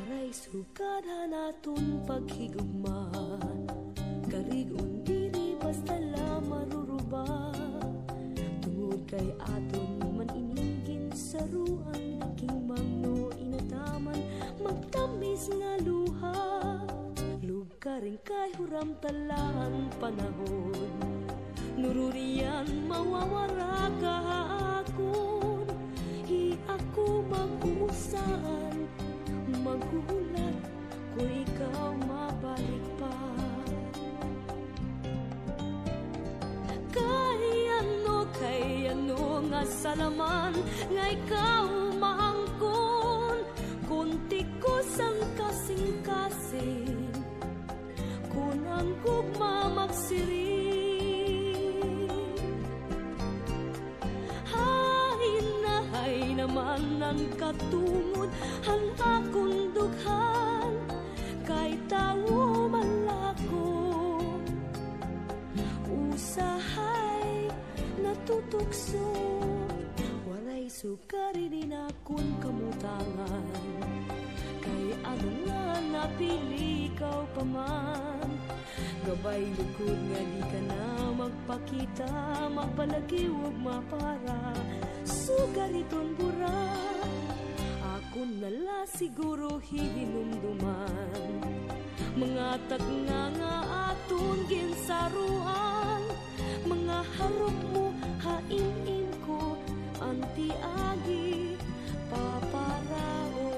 Waray sugad naton paghigugma, karigon diri basta la maruruba. Tungod kay aton man inigin saruan, king mangno inataman magtamis nga luha. Lugaring kay huram talaan panahon, nururian mawawara kahakon. Hi ako mag-uusaan, maghuhulat ko ikaw mabalik pa. Kay ano nga salaman nga ikaw maangkon. Kunti ko sang kasing-kasing, kun ang gugma magsiring. Hay naman ang katungod han akong dughan, kay tawo malako usahay natutukso. Waray sukari din akong kamutangan, kay ano nga napili ikaw pa man. Gabay likod nga di ka na magpakita, magpalagi huwag mapara, sugariton bura. Ako nala siguro hihinumduman, mga tagna nga aton ginsaruan. Mga harap mo hain-in ko, anti agi paparaon.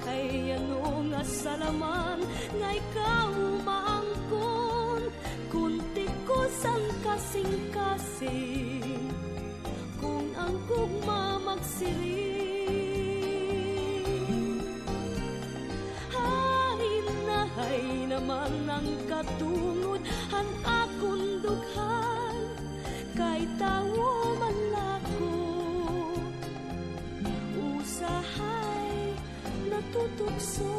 Kay ano nga salaman nga ikaw maangkon. Kunti ko sang kasing-kasing, kung ang gugma magsiring. Hay naman ang katungod han akong dughan, kay tawo man lako usahay natutukso.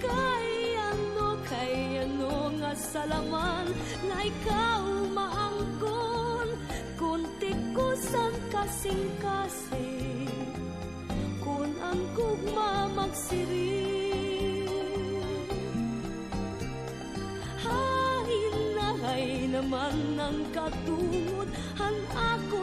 Kay ano nga salaman nga ikaw maangkon. Kunti ko sang kasing-kasing, kun ang gugma magsiring. Hay naman ang katungod han ako